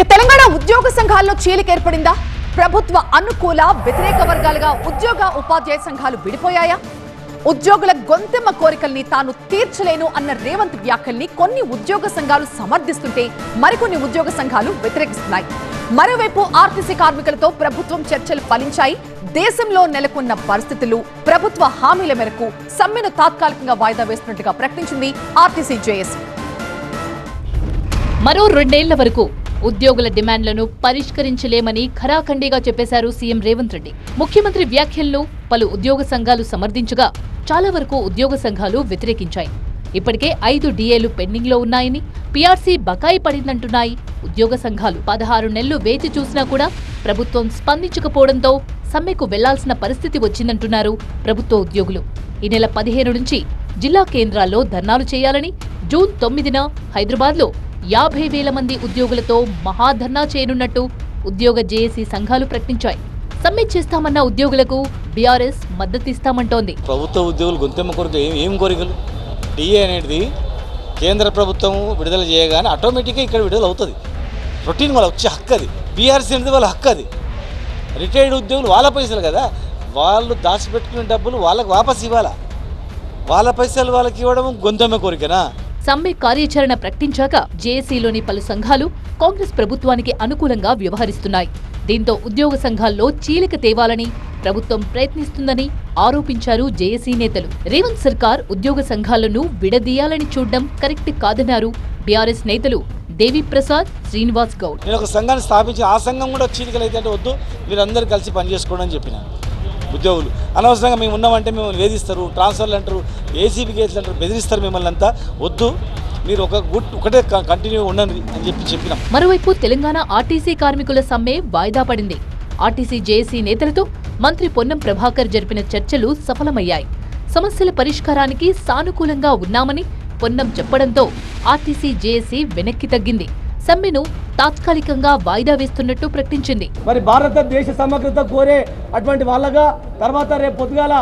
ఇక తెలంగాణ ఉద్యోగ సంఘాల్లో చీలిక ఏర్పడిందా? ప్రభుత్వ అనుకూల వ్యతిరేక వర్గాలుగా ఉద్యోగ ఉపాధ్యాయ సంఘాలు విడిపోయాయా? ఉద్యోగుల గొంతెమ్మ కోరికల్ని తాను తీర్చలేను అన్న రేవంత్ వ్యాఖ్యల్ని కొన్ని ఉద్యోగ సంఘాలు సమర్థిస్తుంటే మరికొన్ని ఉద్యోగ సంఘాలు వ్యతిరేకిస్తున్నాయి. మరోవైపు ఆర్టీసీ కార్మికులతో ప్రభుత్వం చర్చలు ఫలించాయి. దేశంలో నెలకొన్న పరిస్థితులు, ప్రభుత్వ హామీల మేరకు సమ్మెను తాత్కాలికంగా వాయిదా వేస్తున్నట్టుగా ప్రకటించింది ఆర్టీసీ జేఏసీ. మరో 2 ఏళ్ల వరకు ఉద్యోగుల డిమాండ్లను పరిష్కరించలేమని ఖరాఖండిగా చెప్పేశారు సీఎం రేవంత్ రెడ్డి. ముఖ్యమంత్రి వ్యాఖ్యలను పలు ఉద్యోగ సంఘాలు సమర్థించగా చాలా వరకు ఉద్యోగ సంఘాలు వ్యతిరేకించాయి. ఇప్పటికే 5 డిఏలు పెండింగ్లో ఉన్నాయని, పీఆర్సీ బకాయి పడిందంటున్నాయి ఉద్యోగ సంఘాలు. 16 నెలలు వేచి చూసినా కూడా ప్రభుత్వం స్పందించకపోవడంతో సమ్మెకు వెళ్లాల్సిన పరిస్థితి వచ్చిందంటున్నారు ప్రభుత్వ ఉద్యోగులు. ఈ నెల 15 నుంచి జిల్లా కేంద్రాల్లో ధర్నాలు చేయాలని, జూన్ 9న హైదరాబాద్లో 50,000 మంది ఉద్యోగులతో మహాధర్నా చేయనున్నట్టు ఉద్యోగ జేఏసీ సంఘాలు ప్రకటించాయి. సమ్మె చేస్తామన్న ఉద్యోగులకు బీఆర్ఎస్ మద్దతిస్తామంటోంది. ప్రభుత్వ ఉద్యోగులు గొంతెమ్మ కొరకు ఏం కోరికలు? డిఏ అనేది కేంద్ర ప్రభుత్వం విడుదల చేయగానే ఆటోమేటిక్గా ఇక్కడ విడుదల అవుతుంది. రొటీన్ వాళ్ళ వచ్చే హక్కు అది. బీఆర్సీ అనేది వాళ్ళ హక్కు అది. రిటైర్డ్ ఉద్యోగులు వాళ్ళ పైసలు కదా, వాళ్ళు దాచిపెట్టుకునే డబ్బులు వాళ్ళకి వాపసు ఇవ్వాలా. వాళ్ళ పైసలు వాళ్ళకి ఇవ్వడం గొంతెమ్మ కోరికనా? సమ్మె కార్యాచరణ ప్రకటించాక జేఏసీలోని పలు సంఘాలు కాంగ్రెస్ ప్రభుత్వానికి అనుకూలంగా వ్యవహరిస్తున్నాయి. దీంతో ఉద్యోగ సంఘాల్లో చీలిక తేవాలని ప్రభుత్వం ప్రయత్నిస్తుందని ఆరోపించారు జేఏసీ నేతలు. రేవంత్ సర్కార్ ఉద్యోగ సంఘాలను విడదీయాలని చూడడం కరెక్ట్ కాదన్నారు బీఆర్ఎస్ నేతలు దేవిప్రసాద్, శ్రీనివాస్ గౌడ్. నేను ఒక సంఘాన్ని స్థాపించి ఆ సంఘం కూడా చీలికలు అయితే అంటే వద్దు, మీరందరూ కలిసి పనిచేసుకోండి అని చెప్పిన ఉద్యోగులు. అనవసరంగా మేము ఉన్నామంటే మిమ్మల్ని వేధిస్తారు, ట్రాన్స్ఫర్లు అంటారు, ఏసీబీ కేసులు అంటారు, బెదిరిస్తారు మిమ్మల్ని అంతా. వద్దు, మీరు ఒకటే కంటిన్యూ ఉండండి అని చెప్పినాం. మరోవైపు తెలంగాణ ఆర్టీసీ కార్మికుల సమ్మె వాయిదా పడింది. ఆర్టీసీ జేఏసీ నేతలతో మంత్రి పొన్నం ప్రభాకర్ జరిపిన చర్చలు సఫలమయ్యాయి. సమస్యల పరిష్కారానికి సానుకూలంగా ఉన్నామని పొన్నం చెప్పడంతో ఆర్టీసీ జేఏసీ వెనక్కి తగ్గింది. సమ్మెను తాత్కాలికంగా వాయిదా వేస్తున్నట్టు ప్రకటించింది. మరి భారతదేశ సమగ్రత కోరే అటువంటి వాళ్ళగా తర్వాత రేపు పొద్దుగాల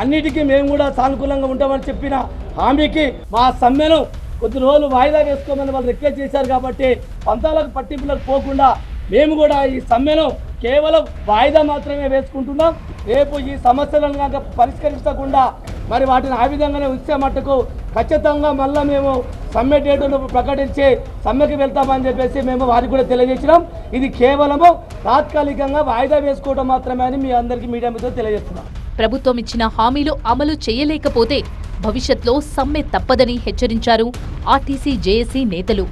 అన్నిటికీ మేము కూడా సానుకూలంగా ఉంటామని చెప్పిన హామీకి మా సమ్మెను కొద్ది రోజులు వాయిదా వేసుకోమని వాళ్ళు రిక్వెస్ట్ చేశారు. కాబట్టి పంతాలకు పట్టింపులకు పోకుండా మేము కూడా ఈ సమ్మెను కేవలం వాయిదా మాత్రమే వేసుకుంటున్నాం. రేపు ఈ సమస్యలను కనుక పరిష్కరించకుండా మరి వాటిని ఆ విధంగానే ఉంచే మట్టుకు ఖచ్చితంగా మళ్ళీ మేము సమ్మె డేటును ప్రకటించి సమ్మెకి వెళ్తామని చెప్పేసి మేము వారికి కూడా తెలియజేసినాం. ఇది కేవలము తాత్కాలికంగా వాయిదా వేసుకోవడం మాత్రమే అని మీ అందరికీ మీడియా మీద తెలియజేస్తున్నాం. ప్రభుత్వం ఇచ్చిన హామీలు అమలు చేయలేకపోతే భవిష్యత్లో సమ్మె తప్పదని హెచ్చరించారు ఆర్టీసీ జేఏసీ నేతలు.